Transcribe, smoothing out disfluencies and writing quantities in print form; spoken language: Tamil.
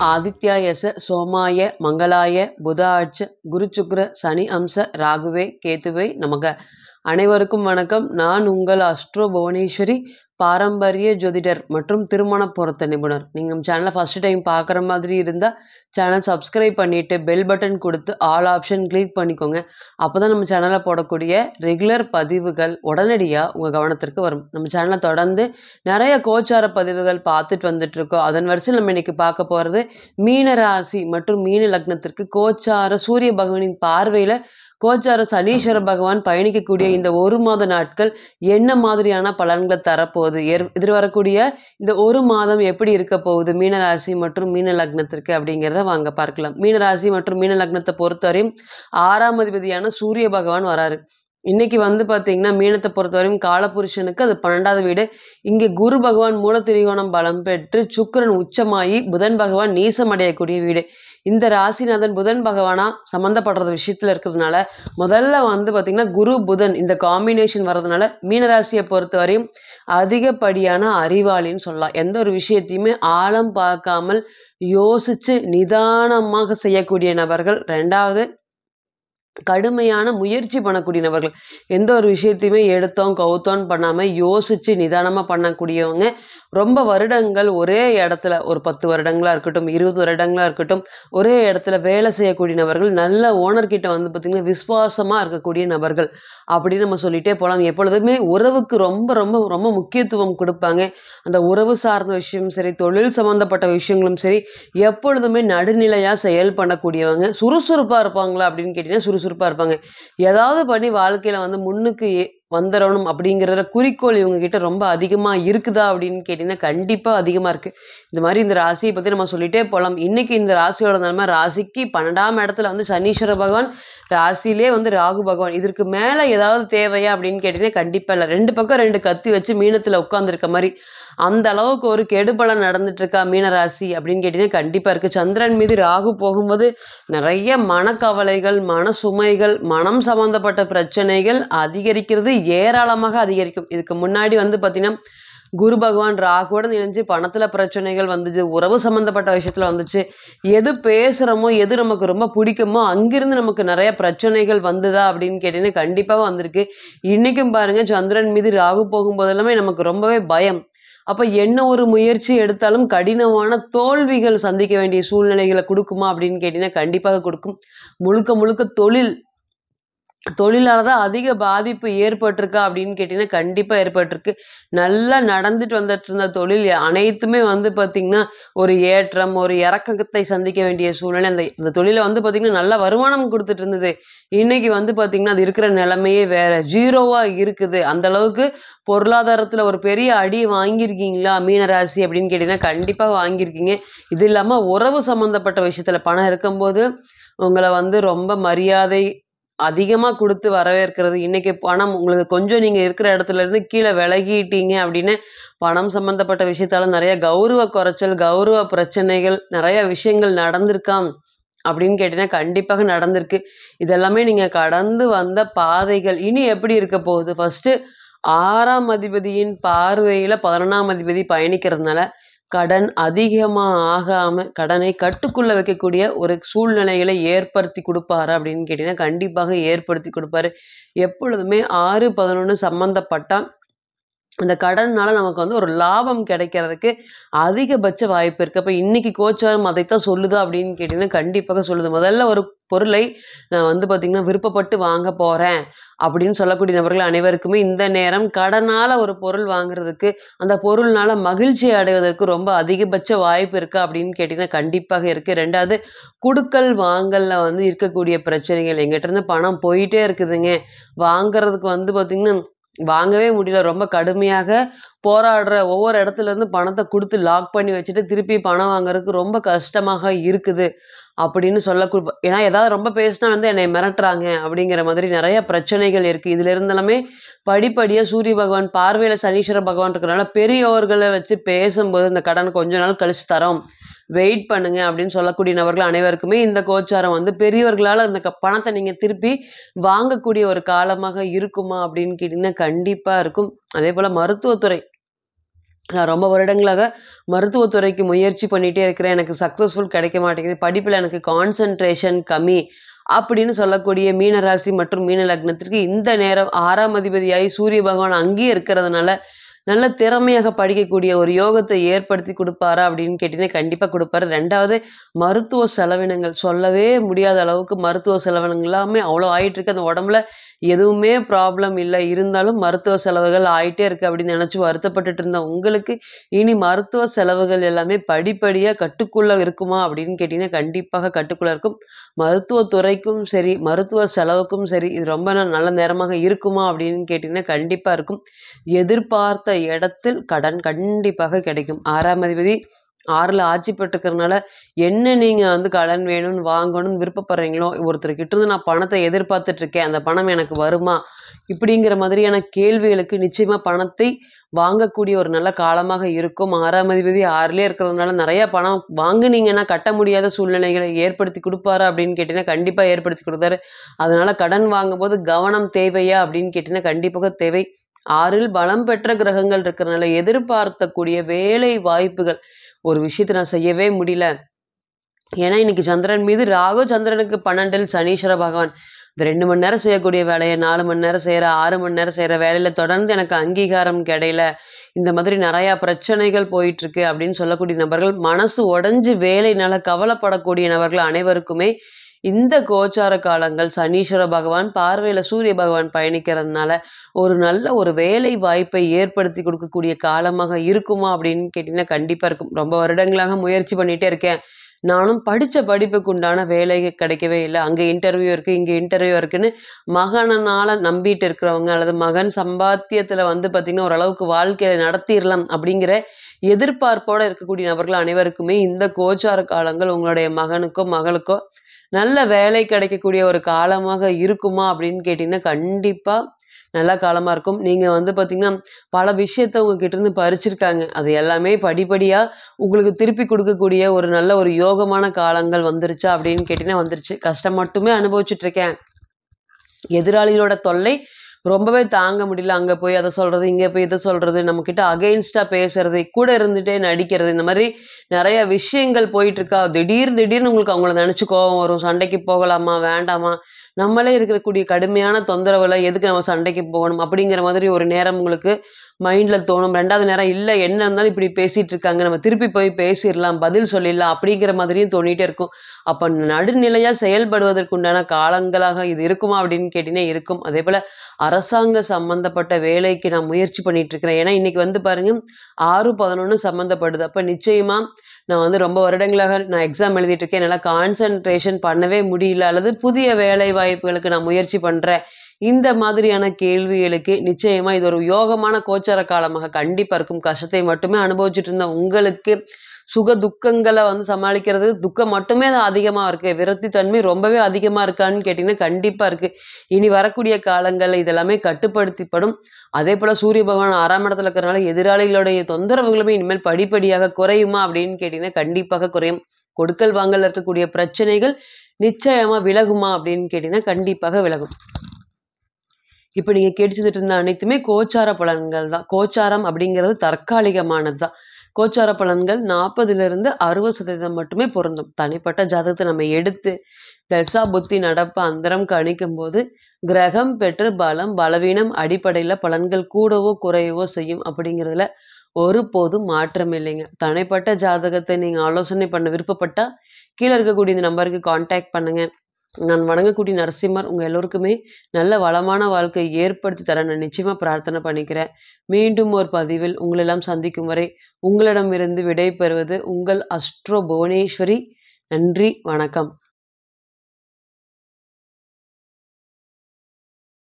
ஆதித்யாயச சோமாய மங்களாய புதாட்ச குரு சுக்ர சனி அம்ச ராகுவே கேதுவே நமக. அனைவருக்கும் வணக்கம். நான் உங்கள் அஸ்ட்ரோ புவனேஸ்வரி, பாரம்பரிய ஜோதிடர் மற்றும் திருமண பொருத்த நிபுணர். நீங்கள் நம்ம சேனலை ஃபஸ்ட்டு டைம் பார்க்குற மாதிரி இருந்தால் சேனல் சப்ஸ்கிரைப் பண்ணிவிட்டு பெல் பட்டன் கொடுத்து ஆல் ஆப்ஷன் கிளிக் பண்ணிக்கோங்க. அப்போ தான் நம்ம சேனலில் போடக்கூடிய ரெகுலர் பதிவுகள் உடனடியாக உங்கள் கவனத்திற்கு வரும். நம்ம சேனலை தொடர்ந்து நிறைய கோச்சார பதிவுகள் பார்த்துட்டு வந்துட்டுருக்கோம். அதன் வரிசையில் நம்ம இன்றைக்கி பார்க்க போகிறது மீன ராசி மற்றும் மீன லக்னத்திற்கு கோச்சார சூரிய பகவானின் பார்வையில் கோச்சார சனீஸ்வர பகவான் பயணிக்கக்கூடிய இந்த ஒரு மாத நாட்கள் என்ன மாதிரியான பலன்களை தரப்போகுது, எதிர்வரக்கூடிய இந்த ஒரு மாதம் எப்படி இருக்க போகுது மீனராசி மற்றும் மீன லக்னத்திற்கு அப்படிங்கிறத வாங்க பார்க்கலாம். மீனராசி மற்றும் மீன லக்னத்தை பொறுத்தவரையும் 6ஆம் அதிபதியான சூரிய பகவான் வராரு. இன்னைக்கு பார்த்தீங்கன்னா மீனத்தை பொறுத்தவரையும் காலபுருஷனுக்கு அது 12வது வீடு. இங்கே குரு பகவான் மூலத்திரிகோணம் பலம் பெற்று சுக்கிரன் உச்சமாகி புதன் பகவான் நீசம் அடையக்கூடிய வீடு. இந்த ராசிநாதன் புதன் பகவானா சம்மந்தப்படுறது விஷயத்துல இருக்கிறதுனால முதல்ல பார்த்தீங்கன்னா குரு புதன் இந்த காம்பினேஷன் வர்றதுனால மீனராசியை பொறுத்தவரையும் அதிகப்படியான அறிவாளின்னு சொல்லலாம். எந்த ஒரு விஷயத்தையுமே ஆழம் பார்க்காமல் யோசிச்சு நிதானமாக செய்யக்கூடிய நபர்கள். ரெண்டாவது, கடுமையான முயற்சி பண்ணக்கூடிய நபர்கள். எந்த ஒரு விஷயத்தையுமே எடுத்தோம் கவுத்தோன்னு பண்ணாமல் யோசித்து நிதானமாக பண்ணக்கூடியவங்க. ரொம்ப வருடங்கள் ஒரே இடத்துல, ஒரு 10 வருடங்களாக இருக்கட்டும், 20 வருடங்களாக இருக்கட்டும், ஒரே இடத்துல வேலை செய்யக்கூடிய நபர்கள். நல்ல ஓனர்கிட்ட பார்த்திங்கன்னா விசுவாசமாக இருக்கக்கூடிய நபர்கள் அப்படின்னு நம்ம சொல்லிகிட்டே போகலாம். எப்பொழுதுமே உறவுக்கு ரொம்ப ரொம்ப ரொம்ப முக்கியத்துவம் கொடுப்பாங்க. அந்த உறவு சார்ந்த விஷயம் சரி, தொழில் சம்மந்தப்பட்ட விஷயங்களும் சரி, எப்பொழுதுமே நடுநிலையாக செயல் பண்ணக்கூடியவங்க. சுறுசுறுப்பாக இருப்பாங்களா அப்படின்னு கேட்டிங்கன்னா சுறுசுறுப்பாக இருப்பாங்க. ஏதாவது பண்ணி வாழ்க்கையில் முன்னுக்கு வந்துடணும் அப்படிங்கிறத குறிக்கோள் இவங்ககிட்ட ரொம்ப அதிகமாக இருக்குதா அப்படின்னு கேட்டிங்கன்னா கண்டிப்பாக அதிகமாக இருக்குது. இந்த மாதிரி இந்த ராசியை பற்றி நம்ம சொல்லிகிட்டே போகலாம். இன்றைக்கி இந்த ராசியோட நிலைமை, ராசிக்கு 12ஆம் இடத்துல சனீஸ்வர பகவான், ராசியிலே ராகு பகவான். இதற்கு மேலே ஏதாவது தேவையா அப்படின்னு கேட்டிங்கன்னா கண்டிப்பாக இல்லை. 2 பக்கம் 2 கத்தி வச்சு மீனத்தில் உட்காந்துருக்க மாதிரி அந்த அளவுக்கு ஒரு கெடுபலன் நடந்துட்டு இருக்கா மீனராசி அப்படின்னு கேட்டிங்கன்னா கண்டிப்பாக இருக்குது. சந்திரன் மீது ராகு போகும்போது நிறைய மனக்கவலைகள், மன சுமைகள், மனம் சம்மந்தப்பட்ட பிரச்சனைகள் அதிகரிக்கிறது, ஏராளமாக அதிகரிக்கும். இதுக்கு முன்னாடி பார்த்திங்கன்னா குரு பகவான் ராகுவோட இணைஞ்சு பணத்தில் பிரச்சனைகள் வந்துச்சு, உறவு சம்மந்தப்பட்ட விஷயத்தில் வந்துச்சு. எது பேசுகிறோமோ, எது நமக்கு ரொம்ப பிடிக்குமோ அங்கிருந்து நமக்கு நிறைய பிரச்சனைகள் வந்துதா அப்படின்னு கேட்டிங்கன்னா கண்டிப்பாக வந்திருக்கு. இன்றைக்கும் பாருங்கள், சந்திரன் மீது ராகு போகும்போதெல்லாமே நமக்கு ரொம்பவே பயம். அப்போ என்ன ஒரு முயற்சி எடுத்தாலும் கடினமான தோல்விகள் சந்திக்க வேண்டிய சூழ்நிலைகளை கொடுக்குமா அப்படின்னு கேட்டிங்கன்னா கண்டிப்பாக கொடுக்கும். முழுக்க முழுக்க தொழிலால் தான் அதிக பாதிப்பு ஏற்பட்டிருக்கா அப்படின்னு கேட்டிங்கன்னா கண்டிப்பாக ஏற்பட்டிருக்கு. நல்லா நடந்துட்டு வந்துட்டு இருந்த தொழில் அனைத்துமே பார்த்திங்கன்னா ஒரு ஏற்றம், ஒரு இறக்கத்தை சந்திக்க வேண்டிய சூழ்நிலை. இந்த தொழிலை பார்த்திங்கன்னா நல்ல வருமானம் கொடுத்துட்டு இருந்தது. இன்றைக்கி பார்த்திங்கன்னா அது இருக்கிற நிலைமையே வேறு, ஜீரோவாக இருக்குது. அந்தளவுக்கு பொருளாதாரத்தில் ஒரு பெரிய அடி வாங்கியிருக்கீங்களா மீனராசி அப்படின்னு கேட்டிங்கன்னா கண்டிப்பாக வாங்கியிருக்கீங்க. இது இல்லாமல் உறவு சம்மந்தப்பட்ட விஷயத்தில் பணம் இருக்கும்போது உங்களை ரொம்ப மரியாதை அதிகமாக கொடுத்து வரவேற்கிறது. இன்றைக்கி பணம் உங்களுக்கு கொஞ்சம் நீங்கள் இருக்கிற இடத்துலேருந்து கீழே விலகிட்டீங்க அப்படின்னு பணம் சம்மந்தப்பட்ட விஷயத்தால் நிறைய கௌரவ குறைச்சல், கௌரவ பிரச்சனைகள், நிறைய விஷயங்கள் நடந்திருக்காம் அப்படின்னு கேட்டிங்கன்னா கண்டிப்பாக நடந்திருக்கு. இதெல்லாமே நீங்கள் கடந்து வந்த பாதைகள். இனி எப்படி இருக்க போகுது? ஃபஸ்ட்டு 6ஆம் அதிபதியின் பார்வையில் 11ஆம் அதிபதி பயணிக்கிறதுனால கடன் அதிகமாக ஆகாமல் கடனை கட்டுக்குள்ளே வைக்கக்கூடிய ஒரு சூழ்நிலைகளை ஏற்படுத்தி கொடுப்பாரு அப்படின்னு கேட்டிங்கன்னா கண்டிப்பாக ஏற்படுத்தி கொடுப்பாரு. எப்பொழுதுமே 6-11 சம்மந்தப்பட்டால் அந்த கடனால் நமக்கு ஒரு லாபம் கிடைக்கிறதுக்கு அதிகபட்ச வாய்ப்பு இருக்குது. அப்போ இன்றைக்கி கோச்சாரம் அதைத்தான் சொல்லுதா அப்படின்னு கேட்டிங்கன்னா கண்டிப்பாக சொல்லுது. முதல்ல ஒரு பொருளை நான் பார்த்திங்கன்னா விருப்பப்பட்டு வாங்க போகிறேன் அப்படின்னு சொல்லக்கூடிய நபர்கள் அனைவருக்குமே இந்த நேரம் கடனால் ஒரு பொருள் வாங்குறதுக்கு, அந்த பொருள்னால மகிழ்ச்சி அடைவதற்கு ரொம்ப அதிகபட்ச வாய்ப்பு இருக்கா அப்படின்னு கேட்டிங்கன்னா கண்டிப்பாக இருக்குது. ரெண்டாவது, குடுக்கல் வாங்கலில் இருக்கக்கூடிய பிரச்சனைகள். எங்கிட்டேருந்து பணம் போயிட்டே இருக்குதுங்க, வாங்கிறதுக்கு பார்த்திங்கன்னா வாங்கவே முடியல, ரொம்ப கடுமையாக போராடுற, ஒவ்வொரு இடத்துலேருந்து பணத்தை கொடுத்து லாக் பண்ணி வச்சுட்டு திருப்பி பணம் வாங்குறதுக்கு ரொம்ப கஷ்டமாக இருக்குது அப்படின்னு ஏன்னா ஏதாவது ரொம்ப பேசினா என்னை மிரட்டுறாங்க அப்படிங்கிற மாதிரி நிறைய பிரச்சனைகள் இருக்குது. இதில் இருந்தாலுமே படிப்படியாக சூரிய பகவான் பார்வையில் சனீஸ்வர பகவான் இருக்கிறனால பெரியோர்களை வச்சு பேசும்போது இந்த கடன் கொஞ்ச நாள் கழிச்சு தரோம், வெயிட் பண்ணுங்க அப்படின்னு சொல்லக்கூடிய நபர்கள் அனைவருக்குமே இந்த கோச்சாரம் பெரியவர்களால் அந்த பணத்தை நீங்கள் திருப்பி வாங்கக்கூடிய ஒரு காலமாக இருக்குமா அப்படின்னு கேட்டிங்கன்னா கண்டிப்பாக இருக்கும். அதே போல் மருத்துவத்துறை நான் ரொம்ப வருடங்களாக மருத்துவத்துறைக்கு முயற்சி பண்ணிட்டே இருக்கிறேன். எனக்கு சக்சஸ்ஃபுல் கிடைக்க மாட்டேங்குது. படிப்புல எனக்கு கான்சன்ட்ரேஷன் கம்மி. அப்படின்னு சொல்லக்கூடிய மீன ராசி மற்றும் மீன லக்னத்திற்கு இந்த நேரம் 6ஆம் அதிபதியாகி சூரிய பகவான் அங்கேயே இருக்கிறதுனால, நல்ல திறமையாக படிக்கக்கூடிய ஒரு யோகத்தை ஏற்படுத்தி குடுப்பாரா அப்படின்னு கேட்டீங்கன்னா, கண்டிப்பா குடுப்பாரு. 2வது மருத்துவ செலவினங்கள் சொல்லவே முடியாத அளவுக்கு மருத்துவ செலவினங்கள் எல்லாமே அவ்வளோ ஆயிட்டுருக்கு. அந்த உடம்புல எதுவுமே ப்ராப்ளம் இல்ல. இருந்தாலும் மருத்துவ செலவுகள் ஆயிட்டே இருக்கு அப்படின்னு நெனச்சு வருத்தப்பட்டுட்டு இருந்த உங்களுக்கு, இனி மருத்துவ செலவுகள் எல்லாமே படிப்படியா கட்டுக்குள்ள இருக்குமா அப்படின்னு கேட்டீங்கன்னா, கண்டிப்பாக கட்டுக்குள்ள இருக்கும். மருத்துவத் துறைக்கும் சரி, மருத்துவ செலவுக்கும் சரி, இது ரொம்ப நல்ல நேரமாக இருக்குமா அப்படின்னு கேட்டீங்கன்னா, கண்டிப்பா இருக்கும். எதிர்பார்த்த இடத்தில் கடன் கண்டிப்பாக கிடைக்கும். 6ஆம் அதிபதி 6ல ஆட்சி பெற்றிருக்கிறதுனால, என்ன நீங்க வந்து கடன் வேணும்னு வாங்கணும்னு விருப்பப்படுறீங்களோ, ஒருத்தர்கிட்ட இருந்து நான் பணத்த எதிர்பார்த்துட்டு இருக்கேன். அந்த பணம் எனக்கு வருமா? இப்படிங்கிற மாதிரியான கேள்விகளுக்கு நிச்சயமா பணத்தை வாங்கக்கூடிய ஒரு நல்ல காலமாக இருக்கும். 6ஆம் அதிபதி 6லயே இருக்கிறதுனால நெறைய பணம் வாங்குனீங்கன்னா, கட்ட முடியாத சூழ்நிலைகளை ஏற்படுத்தி குடுப்பாரா அப்படின்னு கேட்டீங்கன்னா, கண்டிப்பா ஏற்படுத்தி குடுத்தாரு. அதனால கடன் வாங்கும்போது கவனம் தேவையா அப்படின்னு கேட்டீங்கன்னா, கண்டிப்பாக தேவை. 6ல் பலம் பெற்ற கிரகங்கள் இருக்கிறனால எதிர்பார்த்தக்கூடிய வேலை வாய்ப்புகள், ஒரு விஷயத்த நான் செய்யவே முடியல. ஏன்னா, இன்னைக்கு சந்திரன் மீது ராகு, சந்திரனுக்கு 12ல் சனீஸ்வர பகவான். இந்த 2 மணி நேரம் செய்யக்கூடிய வேலைய 4 மணி நேரம் செய்ற, 6 மணி நேரம் செய்ற வேலையில தொடர்ந்து எனக்கு அங்கீகாரம் கிடையல. இந்த மாதிரி நெறையா பிரச்சனைகள் போயிட்டுருக்கு அப்படின்னு சொல்லக்கூடிய நபர்கள், மனசு உடைஞ்சு வேலையினால கவலைப்படக்கூடிய நபர்கள் அனைவருக்குமே இந்த கோச்சார காலங்கள் சனீஸ்வர பகவான் பார்வையில சூரிய பகவான் பயணிக்கிறதுனால, ஒரு நல்ல ஒரு வேலை வாய்ப்பை ஏற்படுத்தி குடுக்கக்கூடிய காலமாக இருக்குமா அப்படின்னு கேட்டீங்கன்னா, கண்டிப்பா இருக்கும். ரொம்ப வருடங்களாக முயற்சி பண்ணிட்டே இருக்கேன். நானும் படிச்ச படிப்புக்கு உண்டான வேலை கிடைக்கவே இல்ல. அங்க இன்டர்வியூ இருக்கு, இங்க இன்டர்வியூ இருக்குன்னு மகனால நம்பிட்டு இருக்கிறவங்க, அல்லது மகன் சம்பாத்தியத்துல வந்து பார்த்தீங்கன்னா, ஓரளவுக்கு வாழ்க்கைய நடத்திறலாம் அப்படிங்கிற எதிர்பார்ப்போட இருக்கக்கூடிய நபர்கள் அனைவருக்குமே இந்த கோச்சார காலங்கள் உங்களுடைய மகனுக்கோ, மகளுக்கோ நல்ல வேலை கிடைக்கக்கூடிய ஒரு காலமாக இருக்குமா அப்படின்னு கேட்டீங்கன்னா, கண்டிப்பா நல்ல காலமா இருக்கும். நீங்க வந்து பார்த்தீங்கன்னா, பல விஷயத்த உங்ககிட்ட இருந்து பறிச்சிருக்காங்க. அது எல்லாமே படிப்படியா உங்களுக்கு திருப்பி குடுக்கக்கூடிய ஒரு நல்ல ஒரு யோகமான காலங்கள் வந்துருச்சா அப்படின்னு கேட்டீங்கன்னா வந்துருச்சு. கஷ்டம் மட்டுமே அனுபவிச்சுட்டு இருக்கேன். எதிராளிகளோட தொல்லை ரொம்பவே தாங்க முடியல. அங்க போய் அத சொல்றது, இங்க போய் இத சொல்றது, நம்மகிட்ட அகைன்ஸ்ட்டா பேசுறது, கூட இருந்துட்டே நடிக்கிறது, இந்த மாரி நெறைய விஷயங்கள் போயிட்டுருக்கா. திடீர்னு உங்களுக்கு அவங்கள நெனச்சு கோவம் வரும். சண்டைக்கு போகலாமா? வேண்டாமா? நம்மளே இருக்கக்கூடிய கடுமையான தொந்தரவுல எதுக்கு நம்ம சண்டைக்கு போகணும்? அப்படிங்கிற மாதிரி ஒரு நேரம் உங்களுக்கு மைண்ட்ல தோணும். 2வது நேரம் இல்ல என்ன இருந்தாலும் இப்படி பேசிட்டு இருக்காங்க. நம்ம திருப்பி போய் பேசிறலாம், பதில் சொல்லிடலாம் அப்படிங்கிற மாதிரியும் தோணிட்டே இருக்கும். அப்ப நடுநிலையா செயல்படுவதற்குண்டான காலங்களாக இது இருக்குமா அப்படின்னு கேட்டீங்கன்னா இருக்கும். அதேபோல அரசாங்க சம்மந்தப்பட்ட வேலைக்கு நான் முயற்சி பண்ணிட்டு இருக்கிறேன். ஏன்னா இன்னைக்கு வந்து பாருங்க 6, 11 சம்மந்தப்படுது. அப்ப நிச்சயமா நான் வந்து ரொம்ப வருடங்களாக நான் எக்ஸாம் எழுதிட்டு இருக்கேன். என்னால கான்சன்ட்ரேஷன் பண்ணவே முடியல. அல்லது புதிய வேலை வாய்ப்புகளுக்கு நான் முயற்சி பண்றேன். இந்த மாதிரியான கேள்விகளுக்கு நிச்சயமா இது ஒரு யோகமான கோச்சார காலமாக கண்டிப்பா இருக்கும். கஷ்டத்தை மட்டுமே அனுபவிச்சுட்டு இருந்த உங்களுக்கு சுக துக்கங்கள வந்து சமாளிக்கிறது துக்கம் மட்டுமே தான் அதிகமா இருக்கு. விரக்தி தன்மை ரொம்பவே அதிகமா இருக்கான்னு கேட்டீங்கன்னா, கண்டிப்பா இருக்கு. இனி வரக்கூடிய காலங்கள்ல இதெல்லாமே கட்டுப்படுத்திப்படும். அதேபோல சூரிய பகவான் 6ஆம் இடத்துல இருக்கிறனால எதிராளிகளுடைய தொந்தரவுகளுமே இனிமேல் படிப்படியாக குறையுமா அப்படின்னு கேட்டீங்கன்னா, கண்டிப்பாக குறையும். கொடுக்கல் வாங்கல்ல இருக்கக்கூடிய பிரச்சனைகள் நிச்சயமா விலகுமா அப்படின்னு கேட்டீங்கன்னா, கண்டிப்பாக விலகும். இப்ப நீங்க கேட்டுச்சுட்டு இருந்த அனைத்துமே கோச்சார பலன்கள் தான். கோச்சாரம் அப்படிங்கிறது தற்காலிகமானது தான். கோச்சார பலன்கள் 40லிருந்து 60% மட்டுமே பொருந்தும். தனிப்பட்ட ஜாதகத்த நம்ம எடுத்து தசா புத்தி நடப்பு அந்தரம் கணிக்கும்போது, கிரகம் பெற்று பலம், பலவீனம் அடிப்படையில பலன்கள் கூடவோ, குறையவோ செய்யும் அப்படிங்கிறதுல ஒருபோதும் மாற்றம் இல்லைங்க. தனிப்பட்ட ஜாதகத்தை நீங்க ஆலோசனை பண்ண விருப்பப்பட்டா, கீழ இருக்கக்கூடிய இந்த நம்பருக்கு கான்டாக்ட் பண்ணுங்க. நான் வணங்கக்கூடிய நரசிம்மர் உங்க எல்லோருக்குமே நல்ல வளமான வாழ்க்கை ஏற்படுத்தி தர நான் நிச்சயமா பிரார்த்தனை பண்ணிக்கிறேன். மீண்டும் ஒரு பதிவில் உங்களெல்லாம் சந்திக்கும் வரை உங்களிடமிருந்து விடை பெறுவது உங்கள் அஸ்ட்ரோ புவனேஸ்வரி. நன்றி, வணக்கம்.